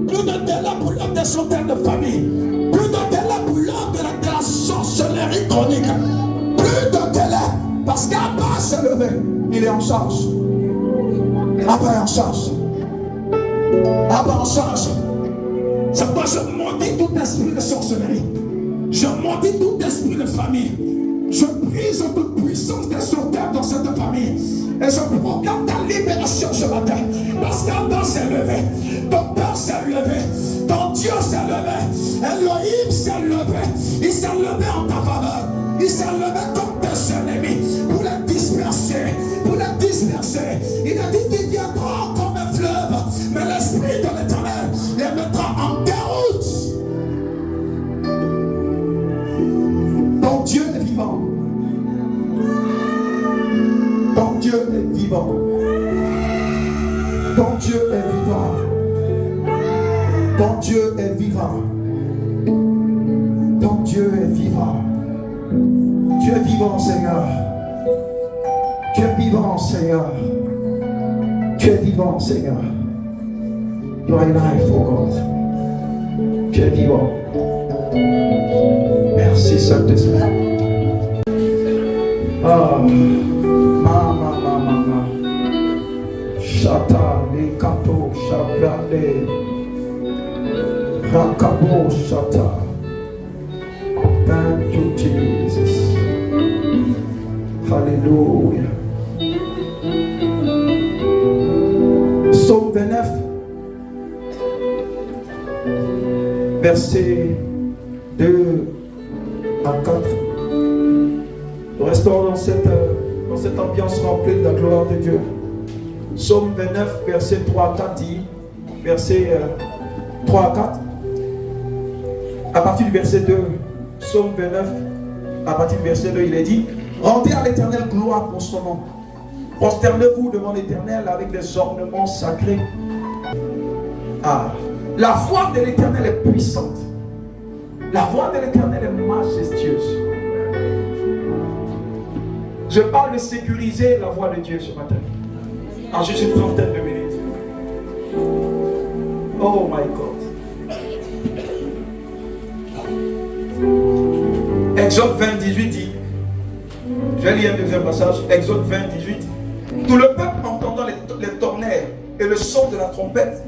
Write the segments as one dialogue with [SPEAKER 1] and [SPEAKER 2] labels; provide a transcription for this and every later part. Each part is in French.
[SPEAKER 1] Plus de délai pour l'homme des centaines de familles. Plus de délai pour l'homme de la sorcellerie chronique. Plus de délai. Parce qu'Abba s'est levé. Il est en charge. Abba est en charge. Abba en charge. C'est pourquoi je maudis tout esprit de sorcellerie. Je maudis tout esprit de famille. Je brise toute puissance des sorteurs dans cette famille. Et je proclame ta libération ce matin. Parce qu'Abba s'est levé. Ton père s'est levé. Ton Dieu s'est levé. Elohim s'est levé. Il s'est levé en ta faveur. Il s'est levé contre tes ennemis. Pour les disperser. Pour les disperser. Il a dit qu'il viendra comme un fleuve. Mais l'esprit de l'Éternel les mettra en déroute. Ton Dieu est vivant. Ton Dieu est vivant. Ton Dieu est vivant. Ton Dieu est vivant. Ton Dieu est vivant. Tu es vivant, Seigneur. Tu es vivant, Seigneur. Tu es vivant, Seigneur. You are alive, oh God. Tu es vivant. Merci, Saint-Esprit. Ah, mama. Shata, les kato, shabrade. Rakabo, shata. Thank you, Jesus. Hallelujah. Psaume 29, versets 2 à 4. Nous restons dans cette ambiance remplie de la gloire de Dieu. Psaume 29, verset 3 à 4 dit, verset 3 à 4, à partir du verset 2, Psaume 29, à partir du verset 2, il est dit, rendez à l'Éternel gloire pour son nom. Prosternez-vous devant l'Éternel avec des ornements sacrés. Ah, la voix de l'Éternel est puissante. La voix de l'Éternel est majestueuse. Je parle de sécuriser la voix de Dieu ce matin. En juste une trentaine de minutes. Oh my God. Exode 20, 18 dit, je vais lire un deuxième passage, Exode 20, 18. Tout le peuple entendant les tonnerres et le son de la trompette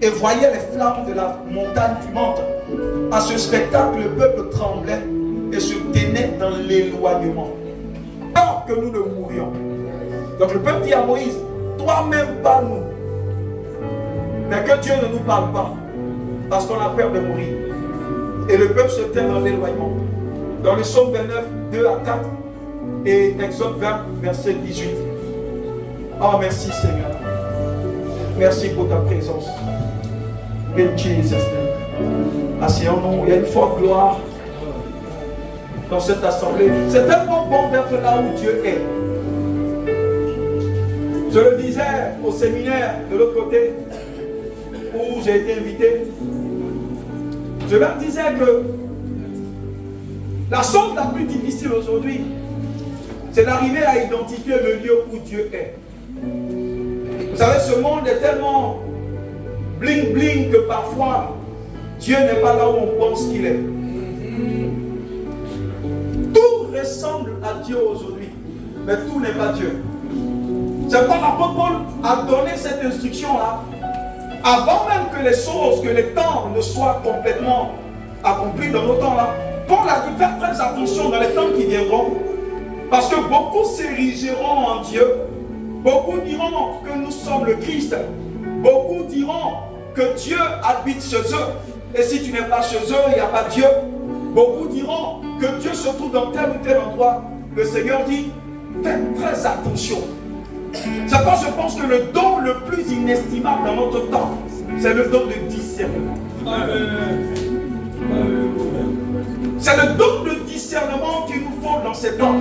[SPEAKER 1] et voyait les flammes de la montagne fumante. À ce spectacle, le peuple tremblait et se tenait dans l'éloignement. Tant que nous ne mourions. Donc le peuple dit à Moïse, toi-même parle-nous. Mais que Dieu ne nous parle pas, parce qu'on a peur de mourir. Et le peuple se tient dans l'éloignement. Dans le psaume 29, 2 à 4 et Exode 20, verset 18. Oh, merci Seigneur. Merci pour ta présence. In Jesus' name. Asseyons-nous, il y a une forte gloire dans cette assemblée. C'est tellement bon d'être là où Dieu est. Je le disais au séminaire de l'autre côté, où j'ai été invité. Je leur disais que la chose la plus difficile aujourd'hui, c'est d'arriver à identifier le lieu où Dieu est. Vous savez, ce monde est tellement bling bling que parfois Dieu n'est pas là où on pense qu'il est. Tout ressemble à Dieu aujourd'hui, mais tout n'est pas Dieu. C'est pourquoi l'apôtre Paul a donné cette instruction-là avant même que les choses, que les temps ne soient complètement accomplis dans nos temps-là. Paul a dû faire très attention dans les temps qui viendront, parce que beaucoup s'érigeront en Dieu. Beaucoup diront que nous sommes le Christ. Beaucoup diront que Dieu habite chez eux. Et si tu n'es pas chez eux, il n'y a pas Dieu. Beaucoup diront que Dieu se trouve dans tel ou tel endroit. Le Seigneur dit, faites très attention. C'est pourquoi je pense que le don le plus inestimable dans notre temps, c'est le don de discernement. C'est le don de discernement qu'il nous faut dans ces temps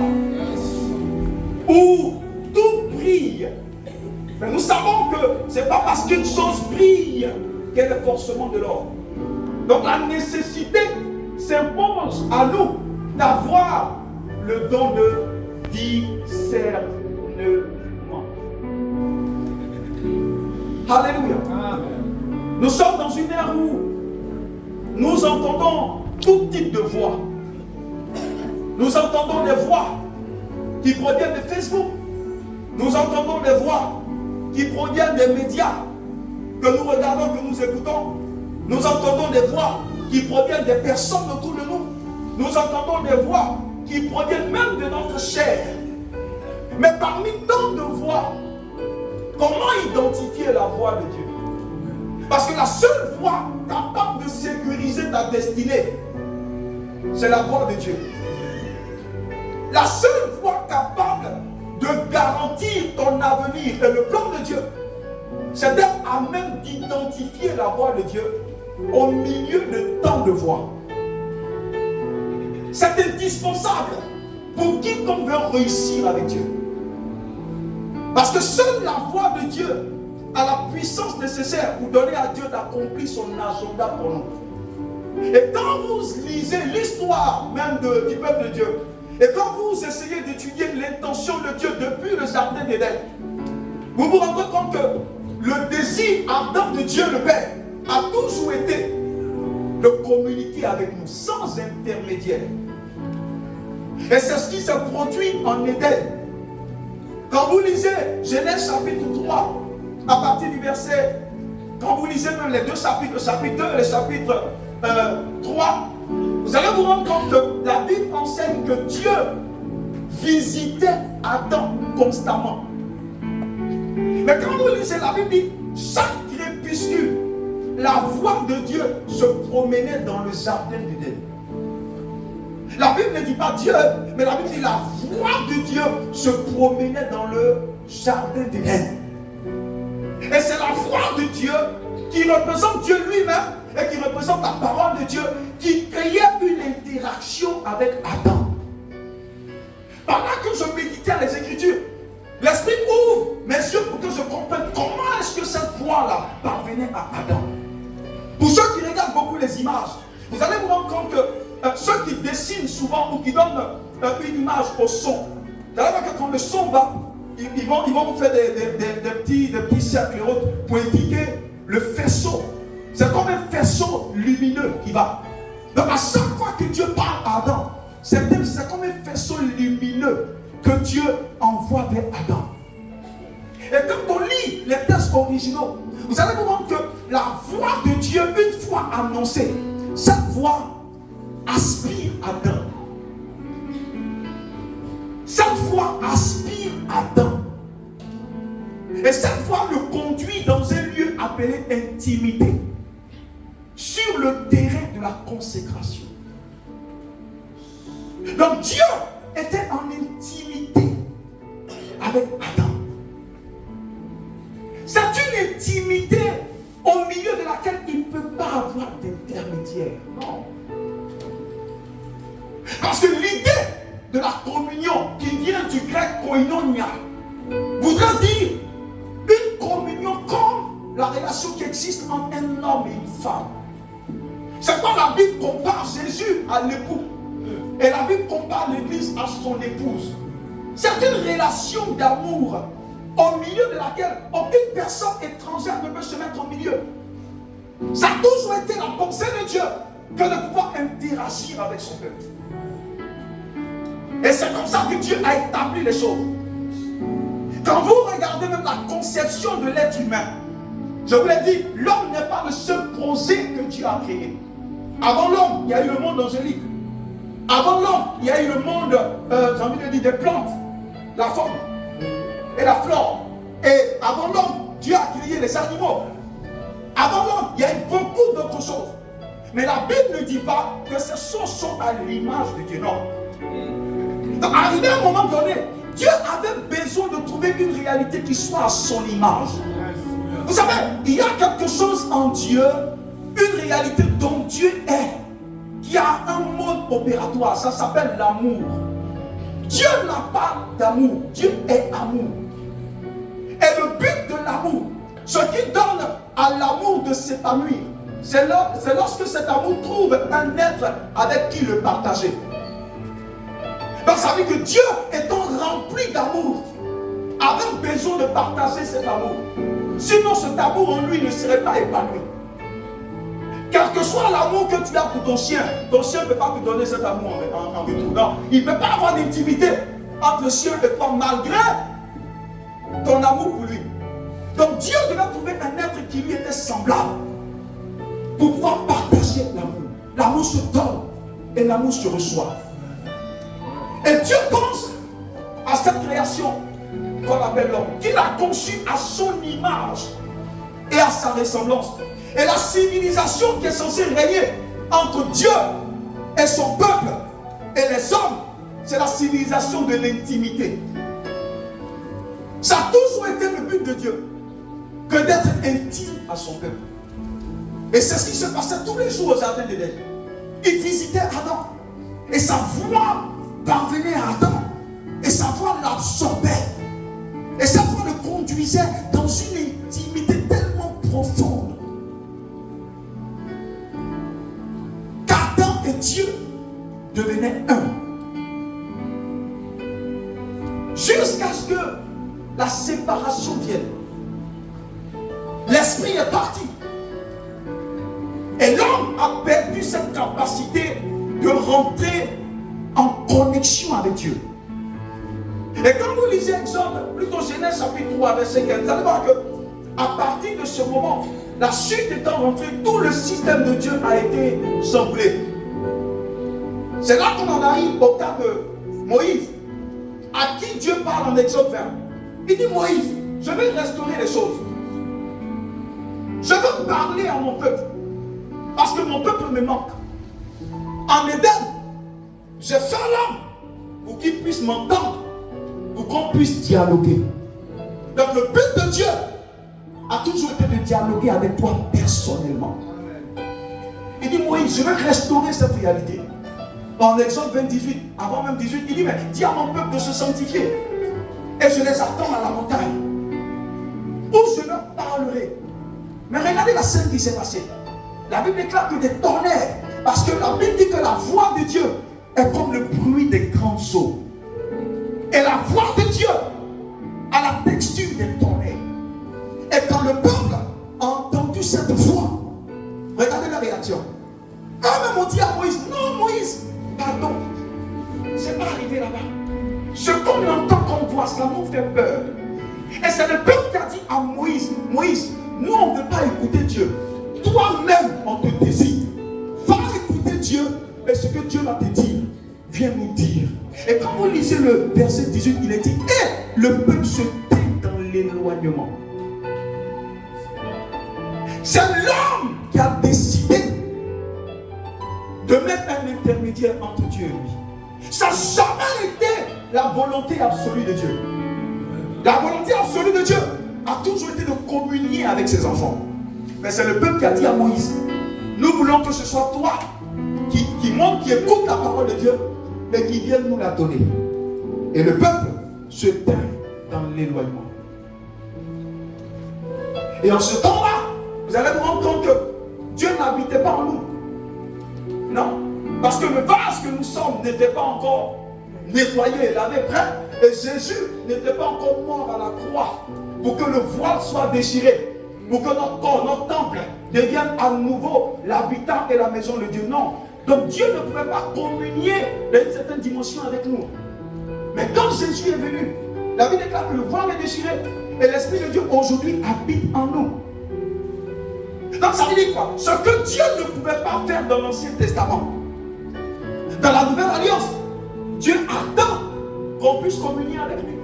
[SPEAKER 1] où tout brille. Mais nous savons que ce n'est pas parce qu'une chose brille qu'elle est forcément de l'or. Donc la nécessité s'impose à nous d'avoir le don de discernement. Alléluia. Nous sommes dans une ère où nous entendons tout type de voix. Nous entendons des voix qui proviennent de Facebook. Nous entendons des voix qui proviennent des médias que nous regardons, que nous écoutons. Nous entendons des voix qui proviennent des personnes autour de nous. Nous entendons des voix qui proviennent même de notre chair. Mais parmi tant de voix, comment identifier la voix de Dieu? Parce que la seule voix capable de sécuriser ta destinée, c'est la voix de Dieu. La seule voix capable de garantir ton avenir et le plan de Dieu, c'est d'être à même d'identifier la voix de Dieu au milieu de tant de voix. C'est indispensable pour quiconque veut réussir avec Dieu. Parce que seule la voix de Dieu a la puissance nécessaire pour donner à Dieu d'accomplir son agenda pour nous. Et quand vous lisez l'histoire même du peuple de Dieu, et quand vous essayez d'étudier l'intention de Dieu depuis le jardin d'Éden, vous vous rendez compte que le désir ardent de Dieu le Père a toujours été de communiquer avec nous sans intermédiaire. Et c'est ce qui s'est produit en Éden. Quand vous lisez Genèse chapitre 3, à partir du verset, quand vous lisez même les deux chapitres, le chapitre 2 et le chapitre 3, vous allez vous rendre compte que la Bible enseigne que Dieu visitait Adam constamment. Mais quand vous lisez la Bible, dit chaque crépuscule, la voix de Dieu se promenait dans le jardin d'Éden. La Bible ne dit pas Dieu, mais la Bible dit la voix de Dieu se promenait dans le jardin d'Éden. Et c'est la voix de Dieu qui représente Dieu lui-même et qui représente la parole de Dieu qui créait une interaction avec Adam. Pendant que je méditais les Écritures, l'Esprit ouvre mes yeux pour que je comprenne comment est-ce que cette voix-là parvenait à Adam. Pour ceux qui regardent beaucoup les images, vous allez vous rendre compte que ceux qui dessinent souvent ou qui donnent une image au son, vous allez voir que quand le son va, ils vont vous faire des petits cercles et autres pour indiquer le faisceau. C'est comme un faisceau lumineux qui va. Donc à chaque fois que Dieu parle à Adam, c'est comme un faisceau lumineux que Dieu envoie vers Adam. Et quand on lit les textes originaux, vous allez vous rendre que la voix de Dieu, une fois annoncée, cette voix aspire Adam. Cette voix aspire Adam. Et cette voix le conduit dans un lieu appelé intimité, sur le terrain de la consécration. Donc Dieu était en intimité avec Adam. C'est une intimité au milieu de laquelle il ne peut pas avoir d'intermédiaire. Non. Parce que l'idée de la communion qui vient du grec koinonia voudrait dire une communion comme la relation qui existe entre un homme et une femme. C'est quand la Bible compare Jésus à l'époux et la Bible compare l'Église à son épouse. C'est une relation d'amour au milieu de laquelle aucune personne étrangère ne peut se mettre au milieu. Ça a toujours été la pensée de Dieu que de pouvoir interagir avec son peuple. Et c'est comme ça que Dieu a établi les choses. Quand vous regardez même la conception de l'être humain, je vous l'ai dit, l'homme n'est pas le seul projet que Dieu a créé. Avant l'homme, il y a eu le monde angélique. Avant l'homme, il y a eu le monde, j'ai envie de dire, des plantes, la faune et la flore. Et avant l'homme, Dieu a créé les animaux. Avant l'homme, il y a eu beaucoup d'autres choses. Mais la Bible ne dit pas que ces choses sont à l'image de Dieu. Non. Donc, arrivé à un moment donné, Dieu avait besoin de trouver une réalité qui soit à son image. Vous savez, il y a quelque chose en Dieu, une réalité dont Dieu est, qui a un mode opératoire. Ça s'appelle l'amour. Dieu n'a pas d'amour. Dieu est amour. Et le but de l'amour, ce qui donne à l'amour de s'épanouir, c'est lorsque cet amour trouve un être avec qui le partager. Donc ça veut dire que Dieu étant rempli d'amour, avait besoin de partager cet amour. Sinon cet amour en lui ne serait pas épanoui. que soit l'amour que tu as pour ton chien ne peut pas te donner cet amour en retour. Non, il ne peut pas avoir d'intimité entre le chien et toi malgré ton amour pour lui. Donc Dieu devait trouver un être qui lui était semblable pour pouvoir partager l'amour. L'amour se donne et l'amour se reçoit. Et Dieu pense à cette création qu'on appelle l'homme, qu'il a conçu à son image et à sa ressemblance. Et la civilisation qui est censée régner entre Dieu et son peuple et les hommes, c'est la civilisation de l'intimité. Ça a toujours été le but de Dieu, que d'être intime à son peuple. Et c'est ce qui se passait tous les jours au jardin d'Éden. Il visitait Adam. Et sa voix parvenait à Adam. Et sa voix l'absorbait. Et sa voix le conduisait dans une intimité tellement profonde qu'Adam et Dieu devenaient un. Jusqu'à ce que la séparation vienne. L'esprit est parti. Et l'homme a perdu cette capacité de rentrer en connexion avec Dieu. Et quand vous lisez Exode, plutôt Genèse chapitre 3, verset 15, vous allez voir que à partir de ce moment, la chute étant rentrée, tout le système de Dieu a été chamboulé. C'est là qu'on en arrive au cas de Moïse, à qui Dieu parle en Exode 20. Il dit: Moïse, je vais restaurer les choses. Je veux parler à mon peuple. Parce que mon peuple me manque. En Éden, j'ai fait l'homme pour qu'il puisse m'entendre, pour qu'on puisse dialoguer. Donc le but de Dieu a toujours été de dialoguer avec toi personnellement. Il dit: Moïse, je veux restaurer cette réalité. En Exode 20, 18, avant même 18, il dit: mais dis à mon peuple de se sanctifier. Et je les attends à la montagne, où je leur parlerai. Mais regardez la scène qui s'est passée. La Bible déclare que des tonnerres, parce que la Bible dit que la voix de Dieu est comme le bruit des grands eaux. Et la voix de Dieu a la texture des tonnerres. Et quand le peuple a entendu cette voix, regardez la réaction. Eux-mêmes ont dit à Moïse: non, Moïse, pardon, c'est pas arrivé là-bas. Ce qu'on entend comme voix, ça nous fait peur. Et c'est le peuple qui a dit à Moïse: Moïse, nous on ne veut pas écouter Dieu. Toi-même, on te désire. Va écouter Dieu et ce que Dieu va te dire, viens nous dire. Et quand vous lisez le verset 18, il est dit: et le peuple se tait dans l'éloignement. C'est l'homme qui a décidé de mettre un intermédiaire entre Dieu et lui. Ça n'a jamais été la volonté absolue de Dieu. La volonté absolue de Dieu a toujours été de communier avec ses enfants. Mais c'est le peuple qui a dit à Moïse: nous voulons que ce soit toi qui monte, qui écoute la parole de Dieu et qui vienne nous la donner. Et le peuple se tait dans l'éloignement. Et en ce temps-là, vous allez vous rendre compte que Dieu n'habitait pas en nous. Non. Parce que le vase que nous sommes n'était pas encore nettoyé, lavé, prêt. Et Jésus n'était pas encore mort à la croix pour que le voile soit déchiré, pour que notre corps, notre temple devienne à nouveau l'habitat et la maison de Dieu. Non. Donc Dieu ne pouvait pas communier dans une certaine dimension avec nous. Mais quand Jésus est venu, la Bible déclare que le voile est déchiré et l'Esprit de Dieu aujourd'hui habite en nous. Donc ça veut dire quoi? Ce que Dieu ne pouvait pas faire dans l'Ancien Testament, dans la Nouvelle Alliance, Dieu attend qu'on puisse communier avec lui.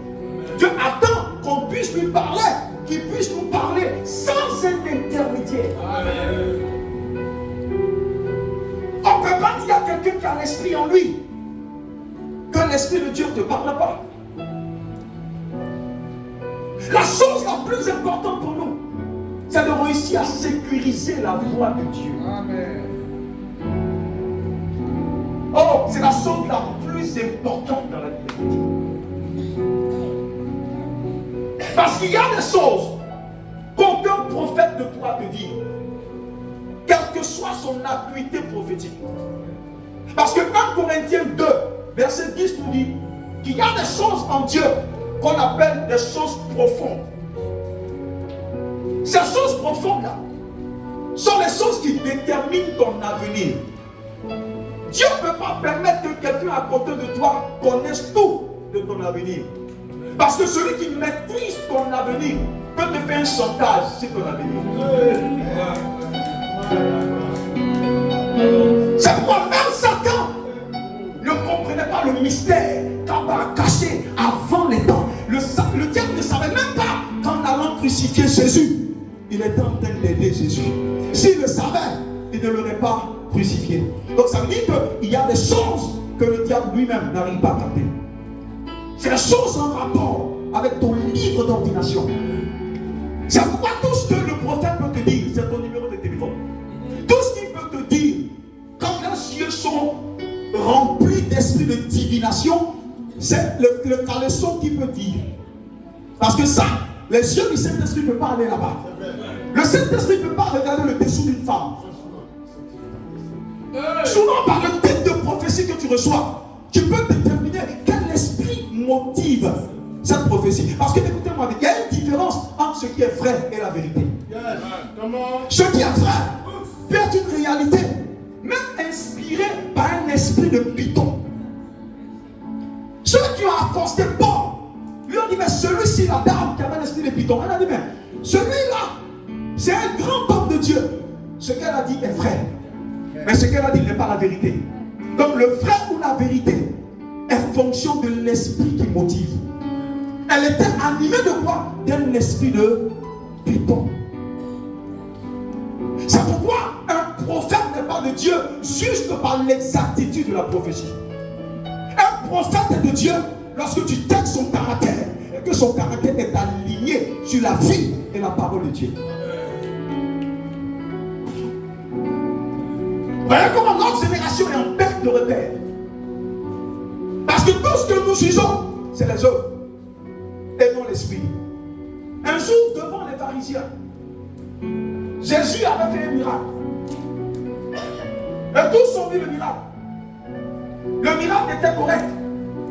[SPEAKER 1] Dieu attend qu'on puisse lui parler, qu'il puisse nous parler sans un intermédiaire. Amen. On ne peut pas dire à quelqu'un qui a l'esprit en lui que l'Esprit de Dieu ne te parle pas. La chose la plus importante pour nous, c'est de réussir à sécuriser la voix de Dieu. Amen. Oh, c'est la chose la plus importante dans la vie de Dieu. Parce qu'il y a des choses qu'aucun prophète ne pourra te dire, quelle que soit son acuité prophétique. Parce que 1 Corinthiens 2, verset 10 nous dit qu'il y a des choses en Dieu qu'on appelle des choses profondes. Ces choses profondes-là, sont les choses qui déterminent ton avenir. Dieu ne peut pas permettre que quelqu'un à côté de toi connaisse tout de ton avenir. Parce que celui qui maîtrise ton avenir peut te faire un chantage sur ton avenir. C'est pourquoi même Satan ne comprenait pas le mystère qu'Abba a caché avant les temps. Le diable ne savait même pas qu'en allant crucifier Jésus, il était en train d'aider Jésus. S'il le savait, il ne l'aurait pas crucifié. Donc ça veut dire qu'il y a des choses que le diable lui-même n'arrive pas à capter. C'est des choses en rapport avec ton livre d'ordination. C'est pourquoi tout ce que le prophète peut te dire, c'est ton numéro de téléphone. Tout ce qu'il peut te dire, quand les yeux sont remplis d'esprit de divination, c'est le caleçon qui peut dire. Parce que ça, les yeux du Saint-Esprit ne peuvent pas aller là-bas. Le Saint-Esprit ne peut pas regarder le dessous d'une femme. Souvent, par le type de prophétie que tu reçois, tu peux déterminer quel esprit motive cette prophétie. Parce que, écoutez-moi, il y a une différence entre ce qui est vrai et la vérité. Ce qui est vrai peut être une réalité, même inspirée par un esprit de python. Ceux qui ont accosté Paul, lui ont dit, mais celui-ci, la dame qui avait l'esprit de python, elle a dit, mais celui-là, c'est un grand homme de Dieu. Ce qu'elle a dit est vrai. Mais ce qu'elle a dit n'est pas la vérité. Donc le vrai ou la vérité est fonction de l'esprit qui motive. Elle était animée de quoi? D'un esprit de python. C'est pourquoi un prophète n'est pas de Dieu juste par l'exactitude de la prophétie. Un prophète est de Dieu lorsque tu textes son caractère et que son caractère est aligné sur la vie et la parole de Dieu. Voyez comment notre génération est en perte de repère. Parce que tout ce que nous jugeons, c'est les œuvres et non l'esprit. Un jour, devant les pharisiens, Jésus avait fait un miracle. Et tous ont vu le miracle. Le miracle était correct,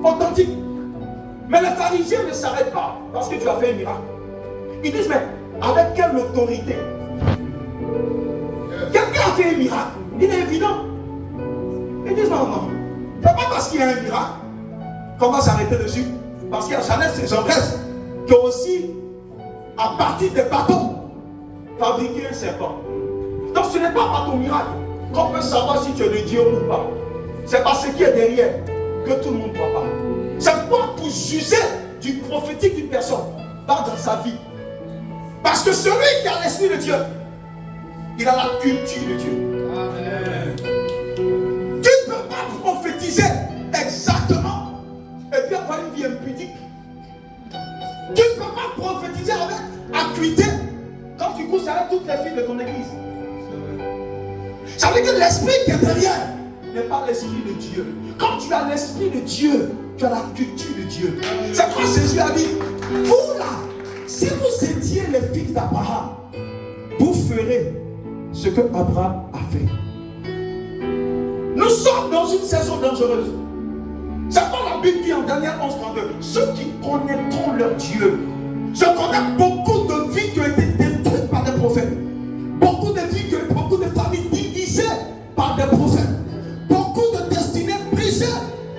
[SPEAKER 1] authentique. Mais les pharisiens ne s'arrêtent pas parce que tu as fait un miracle. Ils disent, mais avec quelle autorité? Quelqu'un a fait un miracle. Il est évident. Ils disent non, non. C'est pas parce qu'il y a un miracle qu'on va s'arrêter dessus. Parce qu'il y a Jeannette et Jean-Bresse qui ont aussi, à partir des bâtons, fabriqué un serpent. Donc ce n'est pas par ton miracle qu'on peut savoir si tu es de Dieu ou pas. C'est par ce qui est derrière que tout le monde ne voit pas. C'est pourquoi pour juger du prophétique d'une personne, pas dans sa vie. Parce que celui qui a l'esprit de Dieu, il a la culture de Dieu. Amen. Tu ne peux pas prophétiser exactement et puis avoir une vie impudique. Tu ne peux pas prophétiser avec acuité quand tu couches avec toutes les filles de ton église. Ça veut dire que l'esprit qui est derrière n'est pas l'esprit de Dieu. Quand tu as l'esprit de Dieu, tu as la culture de Dieu. C'est pourquoi Jésus a dit, vous là, si vous étiez les fils d'Abraham, vous ferez ce que Abraham a fait. Nous sommes dans une saison dangereuse. C'est pas la Bible dit en Daniel 11:32. Ceux qui connaîtront leur Dieu. Je connais beaucoup de vies qui ont été détruites par des prophètes. Beaucoup de vies, beaucoup de familles divisées par des prophètes. Beaucoup de destinées brisées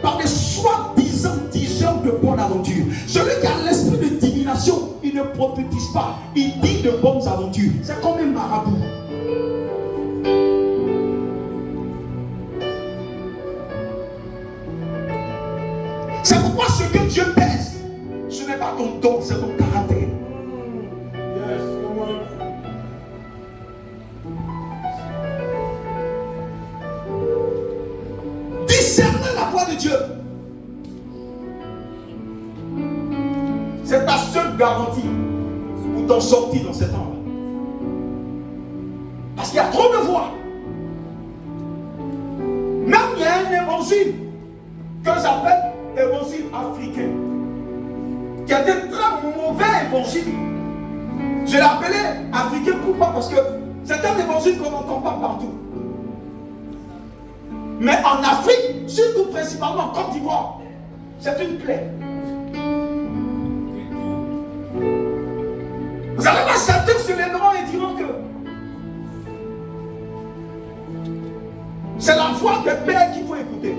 [SPEAKER 1] par des soi-disant diseurs de bonne aventure. Celui qui a l'esprit de divination, il ne prophétise pas. Il dit de bonnes aventures. C'est comme un marabout. C'est pourquoi ce que Dieu pèse, ce n'est pas ton don, c'est ton caractère. Discerner la voix de Dieu. C'est ta seule garantie pour t'en sortir dans cet temps. Parce qu'il y a trop de voix. Même il y a un évangile que j'appelle évangile africain, qui a été très mauvais évangile. Je l'ai appelé africain, pourquoi? Parce que c'est un évangile qu'on n'entend pas partout. Mais en Afrique, surtout principalement en Côte d'Ivoire, c'est une plaie. Vous allez voir certains se lèveront et diront que C'est la voix des pères qu'il faut écouter.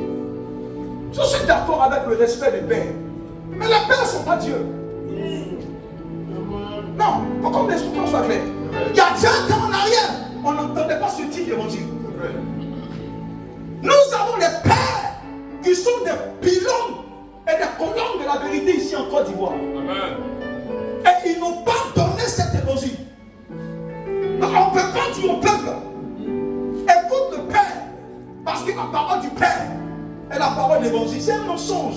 [SPEAKER 1] Je suis d'accord avec le respect des pères. Mais les pères ne sont pas Dieu. Non, faut qu'on soit clair. Il y a 20 ans en arrière, on n'entendait pas ce type d'évangile. Nous avons les pères qui sont des pylônes et des colonnes de la vérité ici en Côte d'Ivoire. Et ils n'ont pas donné cet évangile. On ne peut pas dire au peuple, écoute le Père, parce que la parole du Père est la parole de l'évangile. C'est un mensonge.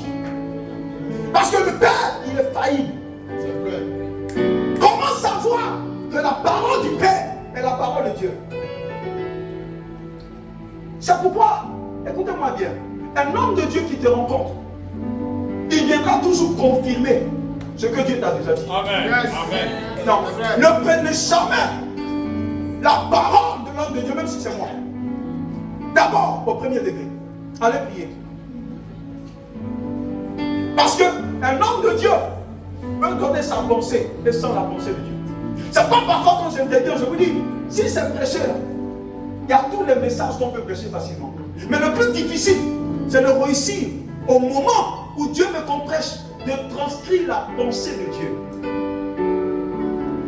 [SPEAKER 1] Parce que le Père, il est faillible. Comment savoir que la parole du Père est la parole de Dieu? C'est pourquoi, écoutez-moi bien, un homme de Dieu qui te rencontre, il viendra toujours confirmer ce que Dieu t'a déjà dit. Amen. Yes. Amen. Non, ne prenez jamais la parole de l'homme de Dieu, même si c'est moi. D'abord, au premier degré, allez prier. Parce qu'un homme de Dieu peut donner sa pensée et sans la pensée de Dieu. C'est pas parfois quand j'interviens, je vous dis, si c'est prêché là, il y a tous les messages qu'on peut prêcher facilement. Mais le plus difficile, c'est de réussir au moment où Dieu me prêche, de transcrire la pensée de Dieu.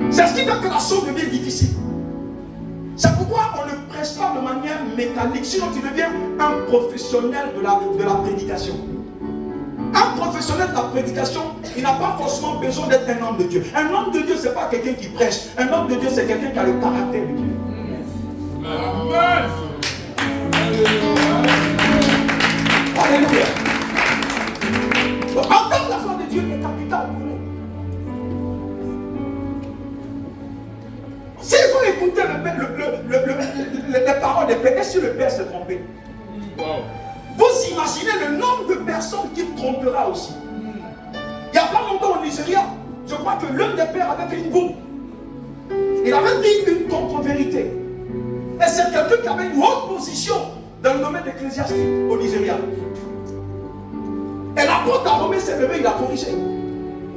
[SPEAKER 1] C'est ce qui fait que la chose devient difficile. C'est pourquoi on ne prêche pas de manière mécanique, sinon tu deviens un professionnel de la prédication. Un professionnel de la prédication, il n'a pas forcément besoin d'être un homme de Dieu. Un homme de Dieu, ce n'est pas quelqu'un qui prêche. Un homme de Dieu, c'est quelqu'un qui a le caractère de Dieu. Amen. Alléluia. Entendre la voix de Dieu est capital pour nous. S'il faut écouter les paroles des pères, est-ce que le Père s'est trompé? Vous imaginez le nombre de personnes qu'il trompera aussi. Il n'y a pas longtemps au Nigeria, je crois que l'un des pères avait fait une bombe. Il avait dit une contre-vérité. Et c'est quelqu'un qui avait une haute position dans le domaine ecclésiastique au Nigeria. Et l'apôtre Aromé s'est levé, il a corrigé.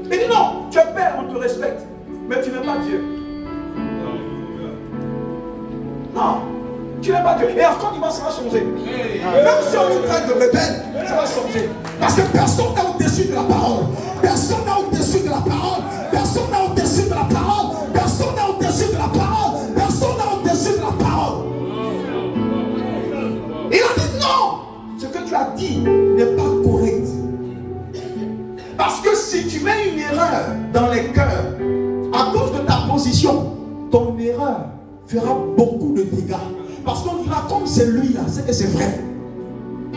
[SPEAKER 1] Il dit non, tu es père, on te respecte, mais tu n'es pas Dieu. Non, tu n'es pas Dieu. Et en Côte d'Ivoire, ça va changer. Même si on nous traite de rebelles, ça va changer. Parce que personne n'est au-dessus de la parole. Personne n'est au-dessus de la parole. Personne n'est au-dessus de la parole. Personne n'est au-dessus de la parole. Personne n'est au-dessus de la parole. Il a dit non, ce que tu as dit n'est pas correct. Parce que si tu mets une erreur dans les cœurs, à cause de ta position, ton erreur fera beaucoup de dégâts. Parce qu'on dira comme c'est lui là, c'est que c'est vrai.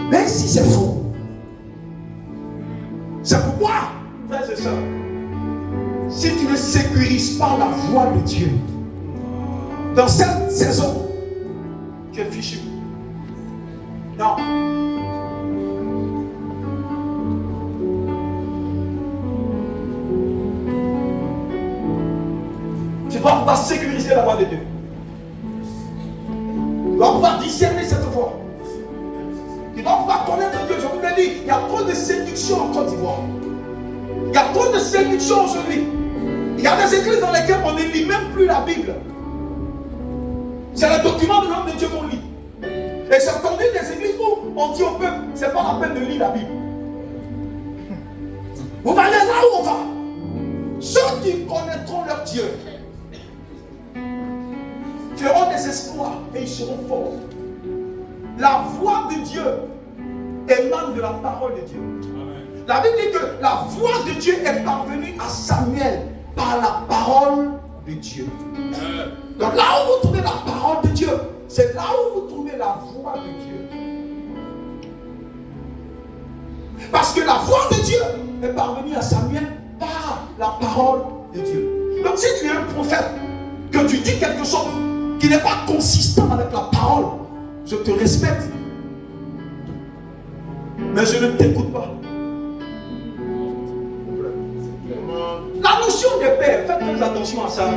[SPEAKER 1] Mais si c'est faux. C'est pourquoi, frères et sœurs, si tu ne sécurises pas la voix de Dieu, dans cette saison, tu es fichu. Non. Tu dois pouvoir sécuriser la voix de Dieu. Tu dois pouvoir discerner cette voix. Tu dois pouvoir connaître Dieu. Je vous l'ai dit, il y a trop de séduction en Côte d'Ivoire. Il y a trop de séduction aujourd'hui. Il y a des églises dans lesquelles on ne lit même plus la Bible. C'est le document de l'homme de Dieu qu'on lit. Et j'ai entendu des églises où on dit au peuple, c'est pas la peine de lire la Bible. Vous allez là où on va. Ceux qui connaîtront leur Dieu feront des espoirs et ils seront forts. La voix de Dieu émane de la parole de Dieu. Amen. La Bible dit que la voix de Dieu est parvenue à Samuel par la parole de Dieu. Amen. Donc là où vous trouvez la parole de Dieu, c'est là où vous trouvez la voix de Dieu. Parce que la voix de Dieu est parvenue à Samuel par la parole de Dieu. Donc si tu es un prophète, que tu dis quelque chose qui n'est pas consistant avec la parole, je te respecte, mais je ne t'écoute pas. La notion de paix, faites très attention à ça,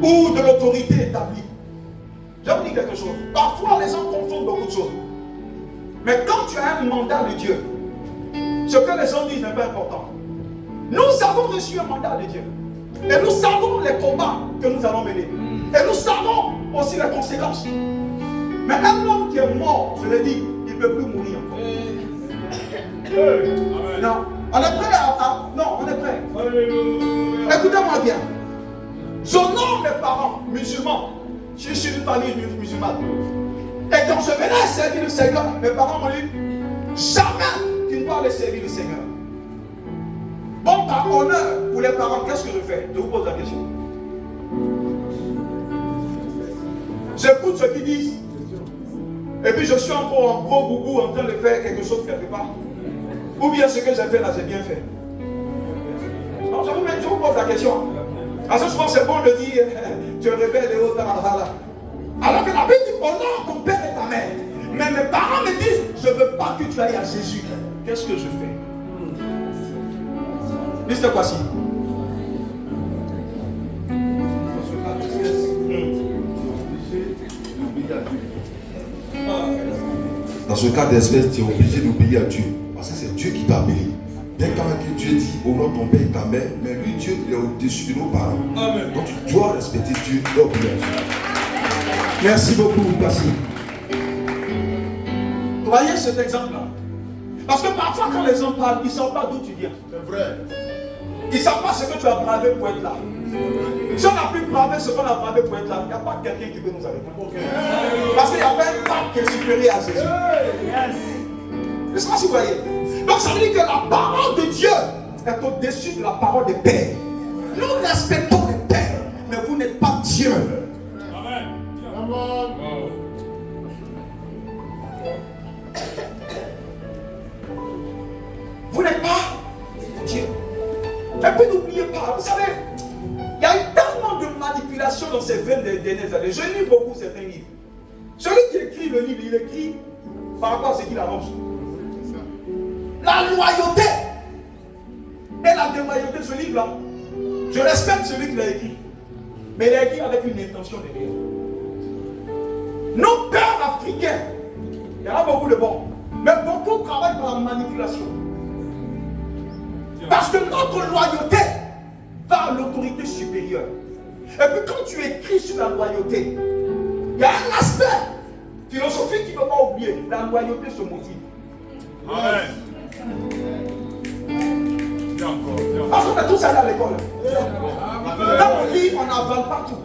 [SPEAKER 1] ou de l'autorité établie. Je vous dis quelque chose. Parfois, les gens confondent beaucoup de choses. Mais quand tu as un mandat de Dieu, ce que les gens disent n'est pas important. Nous avons reçu un mandat de Dieu. Et nous savons les combats que nous allons mener. Et nous savons aussi les conséquences. Mais un homme qui est mort, je l'ai dit, il ne peut plus mourir encore. Non, on est prêt non, on est prêt. Écoutez-moi bien. Je nomme mes parents musulmans. Je suis d'une famille musulmane. Et quand je venais servir le Seigneur, mes parents m'ont dit jamais tu ne dois aller servir le Seigneur. Bon, par honneur pour les parents, qu'est-ce que je fais? Je vous pose la question. J'écoute ce qu'ils disent. Et puis je suis encore en gros boubou en train de faire quelque chose quelque part. Ou bien ce que j'ai fait là, j'ai bien fait. Non, je vous pose la question. Parce que souvent c'est bon de dire tu es rebelle et autres. Alors que la Bible dit honore ton père et ta mère. Mais mes parents me disent je ne veux pas que tu ailles à Jésus. Qu'est-ce que je fais? Liste voici.
[SPEAKER 2] Dans ce cas d'espèce, tu es obligé d'obéir à Dieu. Parce que c'est Dieu qui t'a béni. Bien quand même que Dieu dit honore ton père et ta mère, mais lui, Dieu, il est au-dessus de nos parents. Amen. Donc tu dois respecter Dieu et obéir à Dieu.
[SPEAKER 1] Merci beaucoup, merci. Voyez cet exemple-là. Parce que parfois, quand les gens parlent, ils ne savent pas d'où tu viens. C'est vrai. Ils ne savent pas ce que tu as bravé pour être là. Si on a pu braver ce qu'on a bravé pour être là, il n'y a pas quelqu'un qui peut nous arrêter. Parce qu'il n'y a pas un pape qui est supérieur à Jésus. N'est-ce pas si vous voyez? Donc ça veut dire que la parole de Dieu est au-dessus de la parole des pères. Nous respectons les pères, mais vous n'êtes pas Dieu. Amen. Vous n'êtes pas Dieu. Et puis n'oubliez pas, vous savez, il y a eu tellement de manipulation dans ces 20 dernières années. Je lis beaucoup certains livres. Celui qui écrit le livre, il écrit par rapport à ce qu'il annonce. La loyauté et la déloyauté de ce livre-là. Je respecte celui qui l'a écrit. Mais il l'a écrit avec une intention derrière. Nos pères africains, il y en a beaucoup de bons, mais beaucoup travaillent par la manipulation. Parce que notre loyauté va à l'autorité supérieure. Et puis quand tu écris sur la loyauté, il y a un aspect philosophique qu'il ne faut pas oublier. La loyauté se motive. Amen. Parce qu'on est tous allés à l'école. Quand on lit, on n'avale pas tout.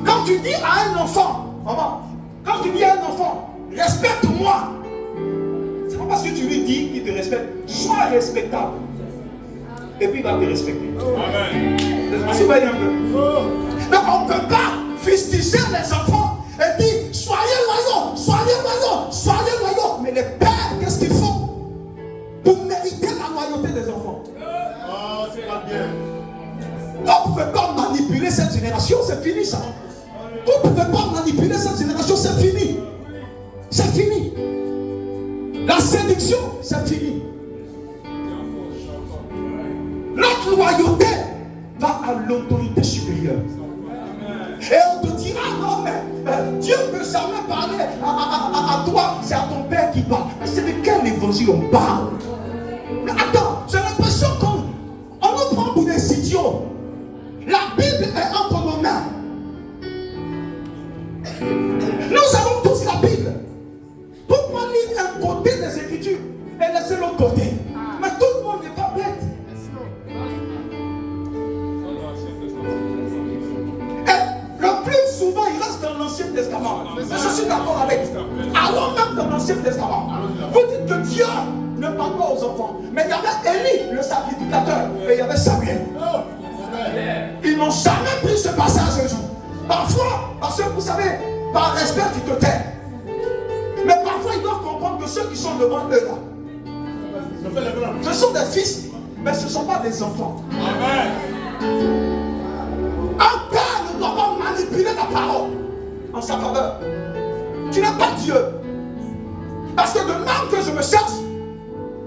[SPEAKER 1] Quand tu dis à un enfant, maman, quand tu dis à un enfant, respecte-moi, c'est pas parce que tu lui dis qu'il te respecte. Sois respectable. Et puis il va te respecter. Amen. Si vous voyez un peu. Donc on ne peut pas fustiger les enfants et dire soyez loyaux, soyez loyaux, soyez loyaux. Mais les pères, qu'est-ce qu'ils font pour mériter la loyauté des enfants? Ah, c'est pas bien. On ne peut pas manipuler cette génération, c'est fini ça. On ne peut pas manipuler cette génération, c'est fini. C'est fini. La séduction, c'est fini. Notre loyauté va à l'autorité supérieure. Et on te dira, non mais Dieu ne peut jamais parler à toi, c'est à ton père qui parle. Mais c'est de quel évangile on parle? Mais attends, j'ai l'impression qu'on nous prend pour des idiots. La Bible est entre nos mains. Nous avons tous la Bible. Pourquoi lire un côté des Écritures et laisser l'autre côté? Mais tout le monde n'est pas bête. Et le plus souvent, il reste dans l'Ancien Testament. Je suis d'accord avec. Allons même dans l'Ancien Testament. Vous dites que Dieu ne parle pas aux enfants. Mais il y avait Élie, le sacrificateur, et il y avait Samuel. Ils n'ont jamais pris ce passage un jour. Parfois, parce que vous savez, par respect, tu te tais. Mais parfois, ils doivent comprendre que ceux qui sont devant eux là, ce sont des fils, mais ce ne sont pas des enfants. Amen. Un père ne doit pas manipuler la parole en sa faveur. Tu n'es pas Dieu. Parce que de même que je me cherche,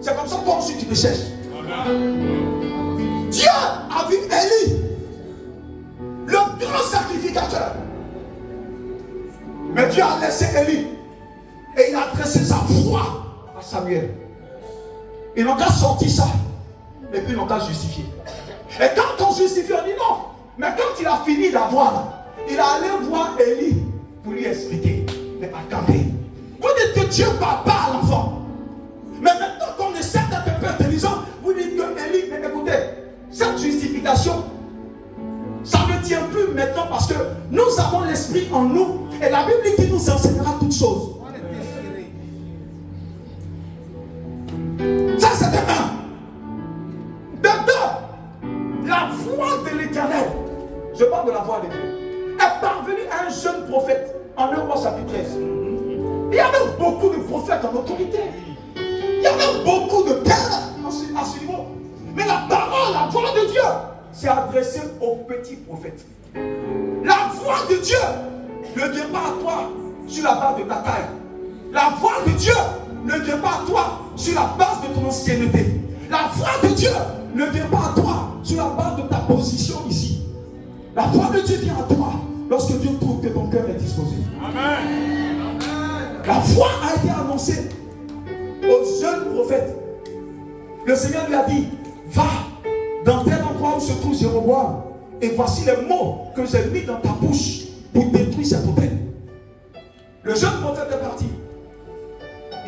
[SPEAKER 1] c'est comme ça toi aussi tu me cherches. Amen. Dieu a vu Élie, le grand sacrificateur. Mais Dieu a laissé Élie et il a adressé sa voix à Samuel. Ils n'ont qu'à sortir ça et puis ils n'ont qu'à justifier. Et quand on justifie, on dit non. Mais quand il a fini d'avoir, il est allé voir Élie pour lui expliquer. Mais que Dieu ne parle pas à l'enfant. Mais maintenant qu'on essaie d'être un peu intelligent, vous dites que Élie, mais écoutez, cette justification, ça ne tient plus maintenant parce que nous avons l'esprit en nous et la Bible dit qu'il nous enseignera toutes choses. Ça c'est de un. De deux, la voix de l'Éternel, je parle de la voix de Dieu, est parvenue à un jeune prophète en 1 Roi chapitre 13. Il y avait beaucoup de prophètes en autorité. Il y avait beaucoup de pères à ce niveau. Mais la parole, la voix de Dieu s'est adressée aux petits prophètes. La voix de Dieu ne vient pas à toi sur la base de ta taille. La voix de Dieu ne vient pas à toi sur la base de ton ancienneté. La voix de Dieu ne vient pas à toi sur la base de ta position ici. La voix de Dieu vient à toi lorsque Dieu trouve que ton cœur est disposé. Amen. La voix a été annoncée au jeune prophète. Le Seigneur lui a dit, va dans tel endroit où se trouve Jéroboam, et voici les mots que j'ai mis dans ta bouche pour détruire cet hôtel. Le jeune prophète est parti.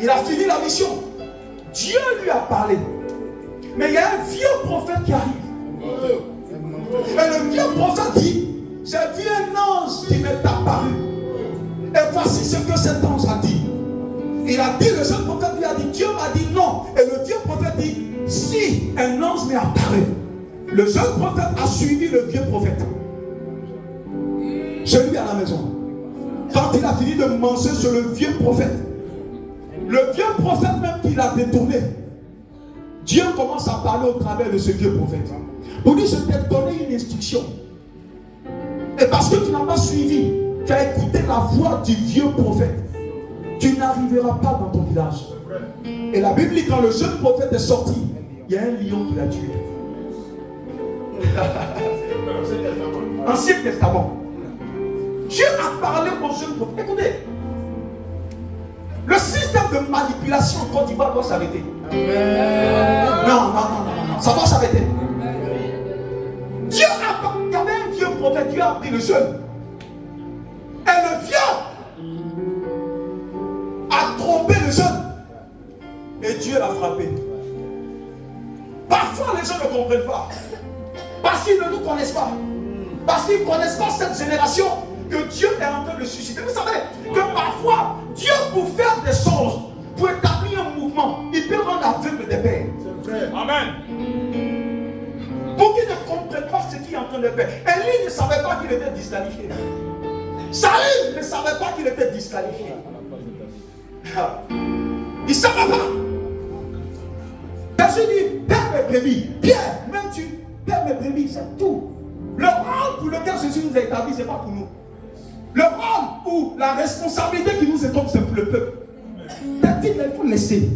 [SPEAKER 1] Il a fini la mission. Dieu lui a parlé. Mais il y a un vieux prophète qui arrive. Et le vieux prophète dit, j'ai vu un ange qui m'est apparu. Et voici ce que cet ange a dit. Il a dit, le jeune prophète lui a dit, Dieu m'a dit non. Et le vieux prophète dit, si un ange m'est apparu. Le jeune prophète a suivi le vieux prophète. Chez lui à la maison. Quand il a fini de manger sur le vieux prophète, le vieux prophète même qui l'a détourné, Dieu commence à parler au travers de ce vieux prophète. Pour dire, je t'ai donné une instruction. Et parce que tu n'as pas suivi, tu as écouté la voix du vieux prophète, tu n'arriveras pas dans ton village. Et la Bible dit, quand le jeune prophète est sorti, il y a un lion qui l'a tué. Ancien Testament. Dieu a parlé au jeune prophète. Écoutez, le système de manipulation en Côte d'Ivoire doit s'arrêter. Non, ça doit s'arrêter. Dieu a parlé. Il y avait un vieux prophète, Dieu a pris le jeune. Et le vieux a trompé le jeune. Et Dieu l'a frappé. Parfois les gens ne comprennent pas. Parce qu'ils ne nous connaissent pas. Parce qu'ils ne connaissent pas cette génération que Dieu est en train de susciter. Vous savez que parfois, Dieu pour faire des choses, pour établir un mouvement, il peut rendre aveugle des pères. C'est vrai. Amen. Pour qu'ils ne comprennent pas ce qu'il est en train de faire. Élie ne savait pas qu'il était disqualifié. Saül ne savait pas qu'il était disqualifié. Il ne savait pas. Jésus dit, perds mes brebis. Pierre, même tu perds mes brebis, c'est tout. Le rôle pour lequel Jésus nous a établi, ce n'est pas pour nous. Le rôle ou la responsabilité qui nous incombe, c'est pour le peuple. Il faut laisser.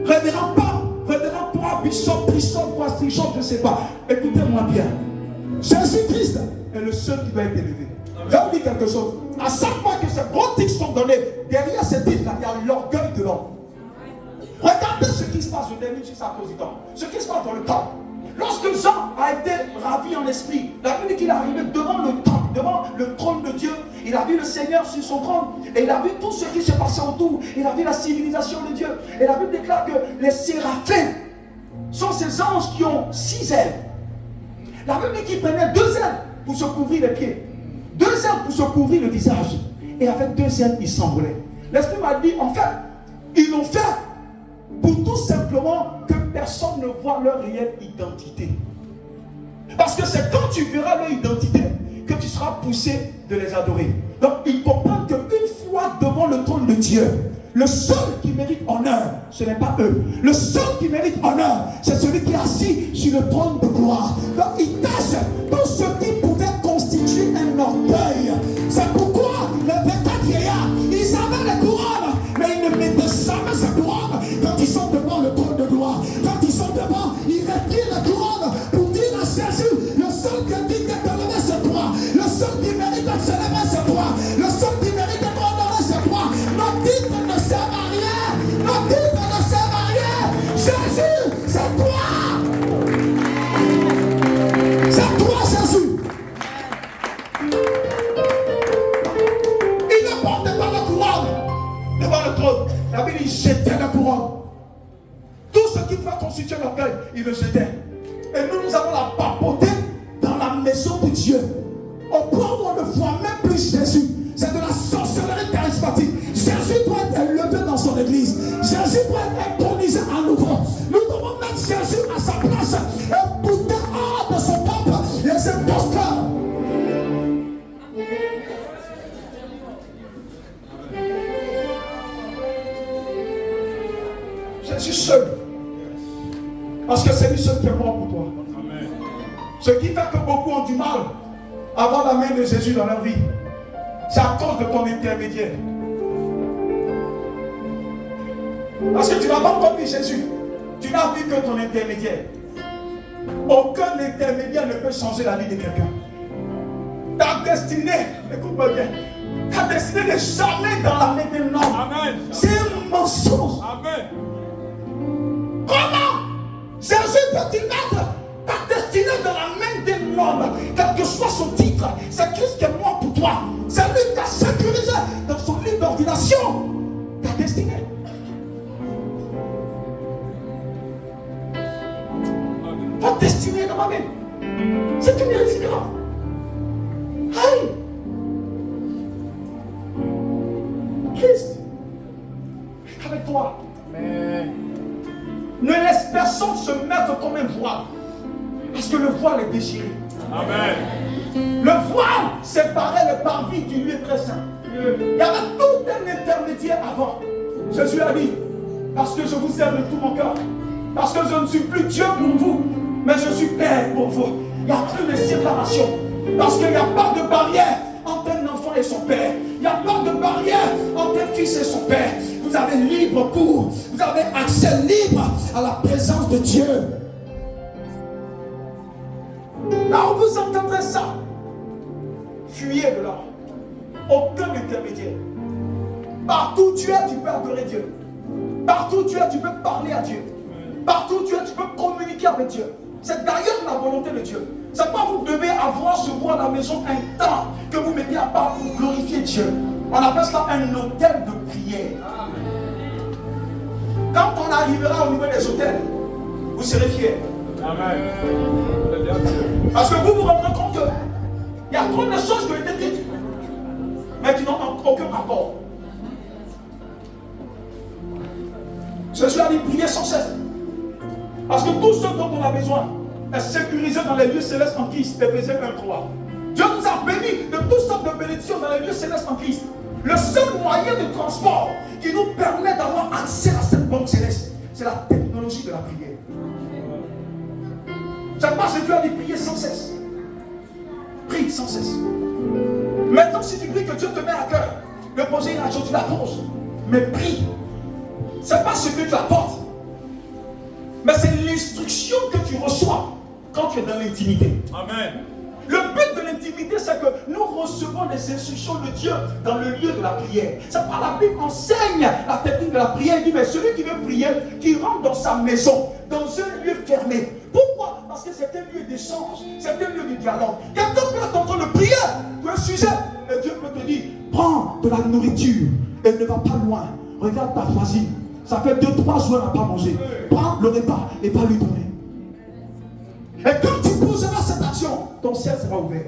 [SPEAKER 1] Révérend pas, révérend toi, bishop, je ne sais pas. Écoutez-moi bien. Jésus-Christ est le seul qui doit être élevé. Je vais vous dire quelque chose. À chaque fois que ces gros titres sont donnés, derrière ces titres-là, il y a l'orgueil de l'homme. Regardez ce qui se passe, je termine sur ça à cause du temps. Ce qui se passe dans le temple. Lorsque Jean a été ravi en esprit, la Bible dit qu'il est arrivé devant le temple, devant le trône de Dieu. Il a vu le Seigneur sur son trône et il a vu tout ce qui se passait autour. Il a vu la civilisation de Dieu. Et la Bible déclare que les séraphins sont ces anges qui ont 6 ailes. La Bible dit qu'ils prenaient 2 ailes pour se couvrir les pieds, 2 ailes pour se couvrir le visage. Et avec 2 ailes, ils s'envolaient. L'Esprit m'a dit, en fait, ils l'ont fait pour tout simplement que personne ne voit leur réelle identité. Parce que c'est quand tu verras leur identité que tu seras poussé de les adorer. Donc ils comprennent qu'une fois devant le trône de Dieu, le seul qui mérite honneur, ce n'est pas eux. Le seul qui mérite honneur, c'est celui qui est assis sur le trône de gloire. Donc ils tâchent tout ce qui pouvait constituer un orgueil. C'est pourquoi les 24 vieillards, ils avaient les couronnes, mais ils ne mettaient jamais ces couronnes. Quand ils sont devant le trône de gloire, quand ils sont devant, ils retirent la couronne pour dire à Jésus, le seul qui dit d'être élevé c'est toi, le seul qui mérite d'être élevé c'est toi, le seul qui mérite d'être honoré c'est toi. Nos titres ne servent à rien, nos titres ne servent à rien. Jésus, c'est toi. La Bible, il jetait la couronne. Tout ce qui pouvait constituer l'orgueil, il le jetait. Et nous avons la papauté dans la maison de Dieu. Au point où on ne voit même plus Jésus. C'est de la sorcellerie charismatique. Jésus doit être élevé dans son église. Jésus doit être intronisé à nouveau. Nous devons mettre Jésus à sa place et bouter hors de son peuple les imposteurs. Jésus seul. Parce que c'est lui seul qui est mort pour toi. Amen. Ce qui fait que beaucoup ont du mal à avoir la main de Jésus dans leur vie. C'est à cause de ton intermédiaire. Parce que tu n'as pas encore vu Jésus. Tu n'as vu que ton intermédiaire. Aucun intermédiaire ne peut changer la vie de quelqu'un. Ta destinée, écoute-moi bien, ta destinée n'est jamais dans la main d'un homme. C'est un mensonge. Amen. Comment Jésus peut-il mettre ta destinée dans la main d'un homme, quel que soit son titre? C'est Christ qui est mort pour toi. C'est lui qui a sécurisé dans son livre d'ordination ta destinée. Ta destinée est dans ma main. C'est une hérésie grave. Aïe! Christ est avec toi. Amen. Ne laisse personne se mettre comme un voile. Parce que le voile est déchiré. Amen. Le voile séparait le parvis du lieu très saint. Il y avait tout un intermédiaire avant. Jésus a dit, parce que je vous aime de tout mon cœur, parce que je ne suis plus Dieu pour vous, mais je suis Père pour vous. Il n'y a plus de séparation. Parce qu'il n'y a pas de barrière entre un enfant et son père. Il n'y a pas de barrière entre un fils et son père. Vous avez libre cours. Vous avez accès libre à la présence de Dieu. Là où vous entendrez ça, fuyez de là. Aucun intermédiaire. Partout où tu es, tu peux adorer Dieu. Partout où tu es, tu peux parler à Dieu. Partout où tu es, tu peux communiquer avec Dieu. C'est d'ailleurs la volonté de Dieu. C'est pas vous devez avoir ce bois à la maison un temps que vous mettez à part pour glorifier Dieu. On appelle cela un hôtel de prière. Quand on arrivera au niveau des hôtels, vous serez fiers. Amen. Parce que vous vous rendrez compte qu'il y a trop de choses qui ont été dites, mais qui n'ont aucun rapport. Jésus a dit prier sans cesse. Parce que tout ce dont on a besoin est sécurisé dans les lieux célestes en Christ. Éphésiens 1:3. Dieu nous a bénis de toutes sortes de bénédictions dans les lieux célestes en Christ. Le seul moyen de transport qui nous permet d'avoir accès à cette banque céleste, c'est la technologie de la prière. C'est parce que Dieu a dit prier sans cesse. Prie sans cesse. Maintenant, si tu pries que Dieu te met à cœur de poser une action, tu la poses. Mais prie. C'est pas ce que tu apportes, mais c'est l'instruction que tu reçois quand tu es dans l'intimité. Amen. Le but de l'intimité, c'est que nous recevons les instructions de Dieu dans le lieu de la prière. C'est pas la Bible enseigne la technique de la prière. Il dit, mais celui qui veut prier, qui rentre dans sa maison, dans un lieu fermé. Pourquoi? Parce que c'est un lieu d'échange, c'est un lieu de dialogue. Quelqu'un peut être en train de prier pour un sujet, et Dieu peut te dire, prends de la nourriture et ne va pas loin. Regarde ta voisine. Ça fait 2-3 jours qu'elle n'a pas mangé. Prends le repas et va lui donner. Et quand tu poseras cette action, ton ciel sera ouvert.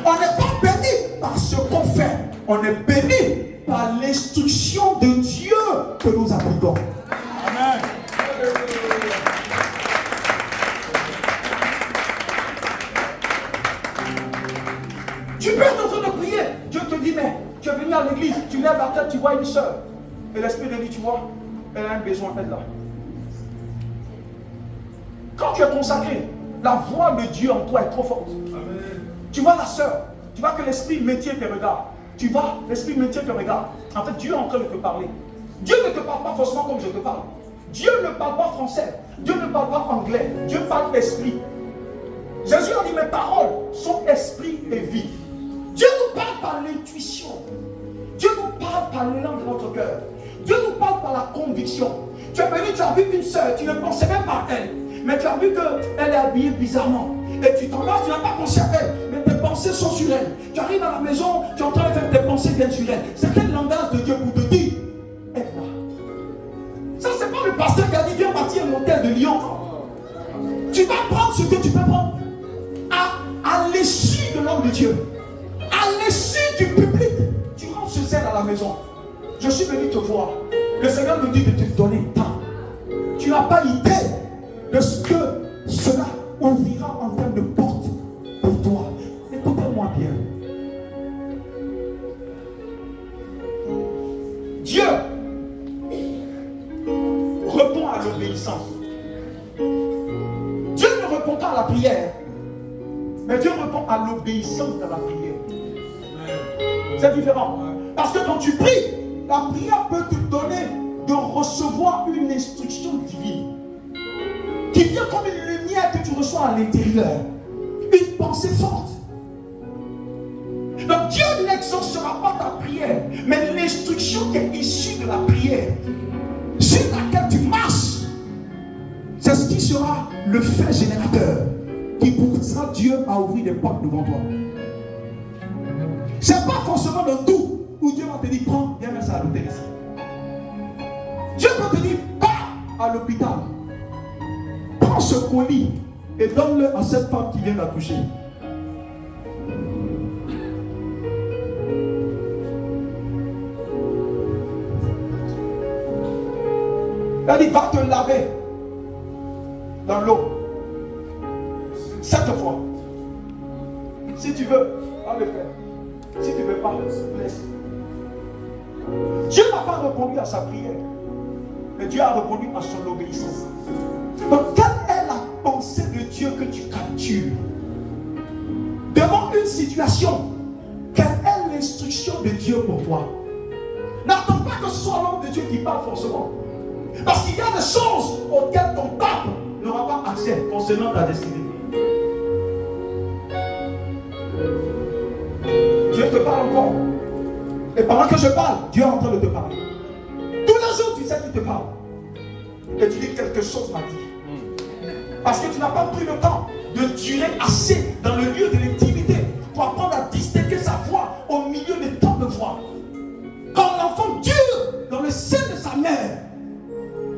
[SPEAKER 1] On n'est pas béni par ce qu'on fait. On est béni par l'instruction de Dieu que nous appliquons. Amen. Tu peux être en train de prier. Dieu te dit, mais tu es venu à l'église, tu lèves la tête, tu vois une soeur. Et l'Esprit te dit, tu vois, elle a un besoin, elle est là. Quand tu es consacré, la voix de Dieu en toi est trop forte. Amen. Tu vois la soeur, tu vois que l'Esprit maintient tes regards. Tu vois, l'Esprit maintient tes regards. En fait, Dieu est en train de te parler. Dieu ne te parle pas forcément comme je te parle. Dieu ne parle pas français. Dieu ne parle pas anglais. Dieu parle esprit. Jésus a dit, mes paroles sont esprit et vie. Dieu nous parle par l'intuition. Dieu nous parle par l'élan de notre cœur. Dieu nous parle par la conviction. Tu es venu, tu as vu une soeur, tu ne pensais même pas à elle. Mais tu as vu qu'elle est habillée bizarrement. Et tu t'en vas, tu n'as pas pensé à elle. Mais tes pensées sont sur elle. Tu arrives à la maison, tu es en train de faire tes pensées viennent sur elle. C'est quel langage de Dieu pour te dire, elle là. millions. Tu vas prendre ce que tu peux prendre à l'issue de l'homme de Dieu. À l'issue du public. Tu rentres chez elle à la maison. Je suis venu te voir. Le Seigneur nous dit de te donner temps. Tu n'as pas idée de ce que cela ouvrira en termes de porte pour toi. Écoutez-moi bien. Dieu répond à l'obéissance. Dieu ne répond pas à la prière, mais Dieu répond à l'obéissance de la prière. C'est différent. Parce que quand tu pries, la prière peut te donner de recevoir une instruction divine qui vient comme une lumière que tu reçois à l'intérieur, une pensée forte. Donc Dieu n'exaucera pas ta prière, mais l'instruction qui est issue de la prière, sur laquelle tu marches, c'est ce qui sera le fait générateur qui poussera Dieu à ouvrir des portes devant toi. C'est pas forcément dans tout où Dieu va te dire prends, viens mettre ça à l'hôtel ici. Dieu peut te dire pars à l'hôpital, prends ce colis et donne-le à cette femme qui vient d'accoucher. Il a dit va te laver dans l'eau 7 fois. Si tu veux, va le faire. Si tu ne veux pas, laisse. Dieu n'a pas répondu à sa prière, mais Dieu a répondu à son obéissance. Donc quelle est la pensée de Dieu que tu captures devant une situation? Quelle est l'instruction de Dieu pour toi? N'attends pas que ce soit l'homme de Dieu qui parle forcément. Parce qu'il y a des choses auxquelles ton pape n'aura pas accès concernant ta destinée. Dieu te parle encore. Et pendant que je parle, Dieu est en train de te parler. Tous les jours, tu sais qu'il te parle. Et tu dis quelque chose m'a dit. Parce que tu n'as pas pris le temps de durer assez dans le lieu de l'intimité pour apprendre à distinguer sa voix au milieu de tant de voix. Quand l'enfant dure dans le sein de sa mère,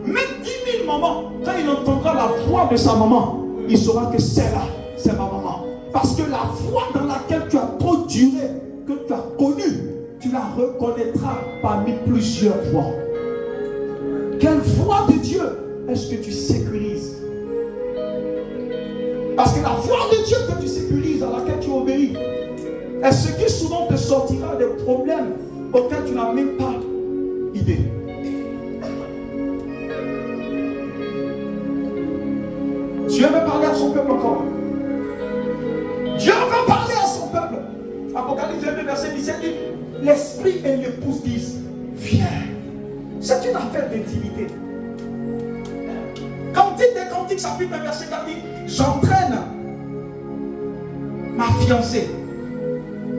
[SPEAKER 1] même 10 000 mamans, quand il entendra la voix de sa maman, il saura que c'est là, c'est ma maman. Parce que la voix dans laquelle tu as trop duré, que tu as connue, tu la reconnaîtras parmi plusieurs voix. Quelle voix de Dieu est-ce que tu sécurises? Parce que la voix de Dieu que tu sécurises, à laquelle tu obéis, est ce qui souvent te sortira des problèmes auxquels tu n'as même pas idée. Dieu veut parler à son peuple encore. Dieu veut parler à son peuple. Apocalypse 22, verset 17 dit, l'esprit et l'épouse disent, viens. C'est une affaire d'intimité. Cantique des Cantiques, chapitre 1, verset 4 dit, j'entraîne ma fiancée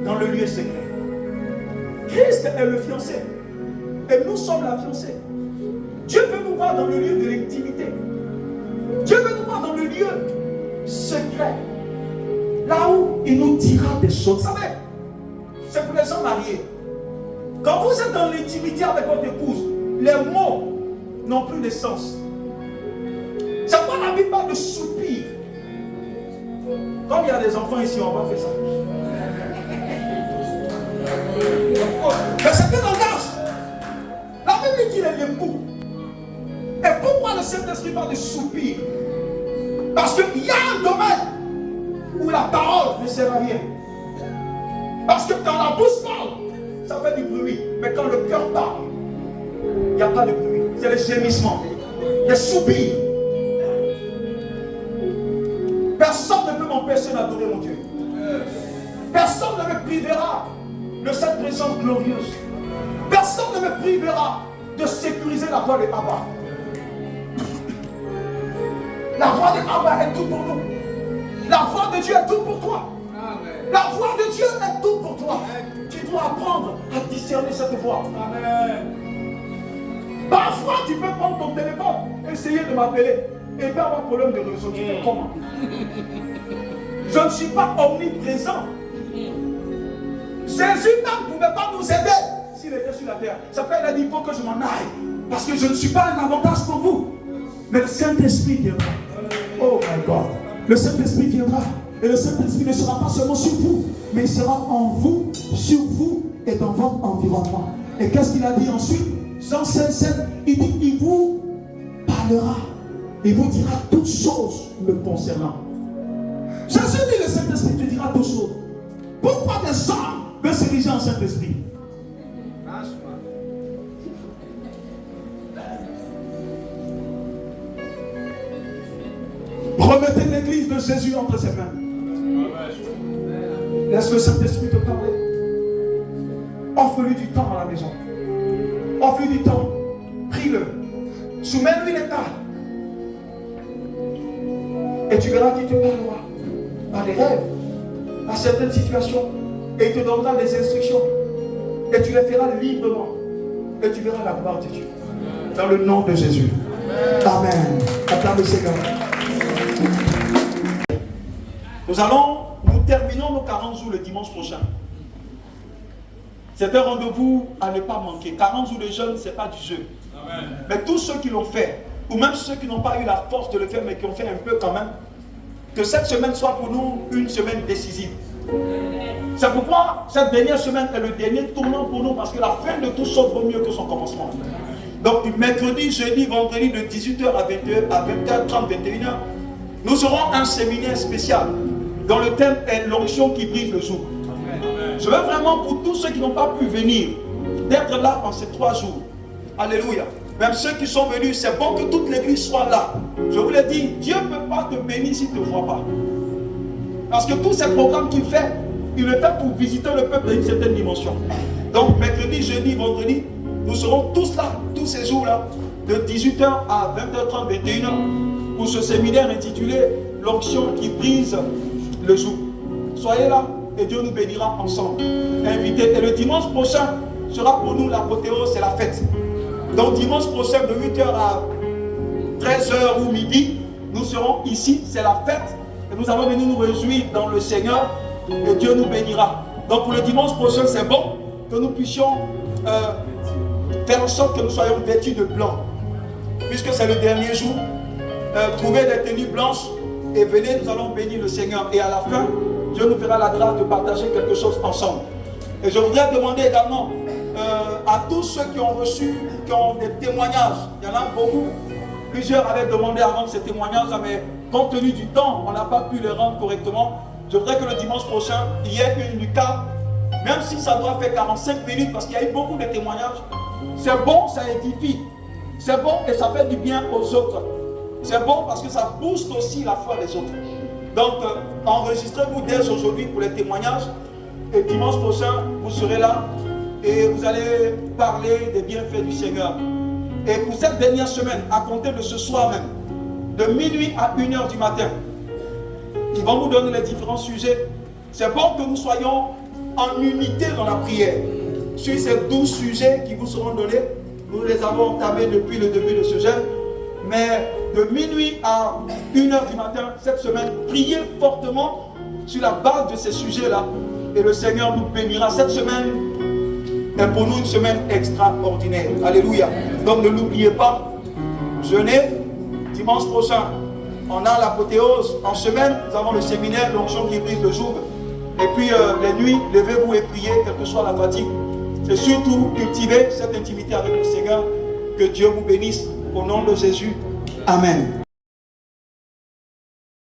[SPEAKER 1] dans le lieu secret. Christ est le fiancé. Et nous sommes la fiancée. Dieu veut nous voir dans le lieu de l'intimité. Dieu veut nous voir dans le lieu secret. Là où il nous dira des choses. Vous savez, c'est pour les gens mariés. Quand vous êtes dans l'intimité avec votre épouse, les mots n'ont plus de sens. C'est pas la Bible parle de soupir. Comme il y a des enfants ici, on va faire ça. Mais c'est un langage. La Bible dit les mots. Et pourquoi le Saint-Esprit parle de soupir? Parce qu'il y a un domaine où la parole ne sert à rien. Parce que quand la bouche parle, ça fait du bruit. Mais quand le cœur parle, il n'y a pas de bruit. C'est le gémissement, les soupirs. Personne ne peut m'empêcher d'adorer mon Dieu. Personne ne me privera de cette présence glorieuse. Personne ne me privera de sécuriser la voix de Abba. La voix de Abba est tout pour nous. La voix de Dieu est tout pour toi. Amen. La voix de Dieu est tout pour toi. Amen. Tu dois apprendre à discerner cette voix. Amen. Parfois, tu peux prendre ton téléphone, essayer de m'appeler et pas avoir problème de réseau. Tu fais comment? Je ne suis pas omniprésent. Jésus ne pouvait pas nous aider s'il était sur la terre. C'est pourquoi il a dit il faut que je m'en aille. Parce que je ne suis pas un avantage pour vous. Mais le Saint-Esprit viendra. Oh my God. Le Saint-Esprit viendra. Et le Saint-Esprit ne sera pas seulement sur vous, mais il sera en vous, sur vous et dans votre environnement. Et qu'est-ce qu'il a dit ensuite? Jean 16, il dit, il vous parlera. Il vous dira toutes choses le concernant. Jésus dit, le Saint-Esprit te dira toutes choses. Pourquoi des hommes veulent se diriger en Saint-Esprit? Remettez l'église de Jésus entre ses mains. Laisse le Saint-Esprit te parler. Offre-lui du temps à la maison. Offre-lui du temps. Prie-le. Soumets-lui l'état. Et tu verras qu'il te parlera dans les rêves, à certaines situations. Et il te donnera des instructions. Et tu les feras librement. Et tu verras la gloire de Dieu. Dans le nom de Jésus. Amen. Acclame le Seigneur. Nous terminons nos 40 jours le dimanche prochain. C'est un rendez-vous à ne pas manquer. 40 jours de jeûne, ce n'est pas du jeu. Amen. Mais tous ceux qui l'ont fait, ou même ceux qui n'ont pas eu la force de le faire, mais qui ont fait un peu quand même, que cette semaine soit pour nous une semaine décisive. C'est pourquoi cette dernière semaine est le dernier tournant pour nous, parce que la fin de toute chose vaut mieux que son commencement. Donc mercredi, jeudi, vendredi de 18h à 20h30, 21h, nous aurons un séminaire spécial dont le thème est l'onction qui brise le jour. Je veux vraiment pour tous ceux qui n'ont pas pu venir, d'être là en ces 3 jours. Alléluia. Même ceux qui sont venus, c'est bon que toute l'église soit là. Je vous l'ai dit, Dieu ne peut pas te bénir s'il ne te voit pas. Parce que tous ces programmes qu'il fait, il le fait pour visiter le peuple d'une certaine dimension. Donc mercredi, jeudi, vendredi, nous serons tous là, tous ces jours-là, de 18h à 20h30, 21h, pour ce séminaire intitulé l'onction qui brise le joug. Soyez là et Dieu nous bénira ensemble. Invités. Et le dimanche prochain sera pour nous l'apothéose, c'est la fête. Donc dimanche prochain de 8h à 13h ou midi, nous serons ici, c'est la fête. Et nous allons venir nous réjouir dans le Seigneur et Dieu nous bénira. Donc pour le dimanche prochain, c'est bon que nous puissions faire en sorte que nous soyons vêtus de blanc. Puisque c'est le dernier jour, trouvez des tenues blanches et venez, nous allons bénir le Seigneur. Et à la fin, Dieu nous fera la grâce de partager quelque chose ensemble. Et je voudrais demander également à tous ceux qui ont reçu, qui ont des témoignages, il y en a beaucoup, plusieurs avaient demandé à rendre ces témoignages, mais compte tenu du temps, on n'a pas pu les rendre correctement. Je voudrais que le dimanche prochain, il y ait une lucade, même si ça doit faire 45 minutes, parce qu'il y a eu beaucoup de témoignages. C'est bon, ça édifie. C'est bon et ça fait du bien aux autres. C'est bon parce que ça booste aussi la foi des autres. Donc, enregistrez-vous dès aujourd'hui pour les témoignages. Et dimanche prochain, vous serez là et vous allez parler des bienfaits du Seigneur. Et pour cette dernière semaine, à compter de ce soir même, de minuit à 1h du matin, ils vont vous donner les différents sujets. C'est bon que nous soyons en unité dans la prière. Sur ces 12 sujets qui vous seront donnés, nous les avons entamés depuis le début de ce jeûne. Mais de minuit à 1h du matin, cette semaine, priez fortement sur la base de ces sujets-là. Et le Seigneur nous bénira. Cette semaine est pour nous une semaine extraordinaire. Alléluia. Donc ne l'oubliez pas, jeûnez. Dimanche prochain, on a l'apothéose. En semaine, nous avons le séminaire, l'onction qui brise le joug. Et puis les nuits, levez-vous et priez, quelle que soit la fatigue. Et surtout, cultivez cette intimité avec le Seigneur. Que Dieu vous bénisse. Au nom de Jésus. Amen.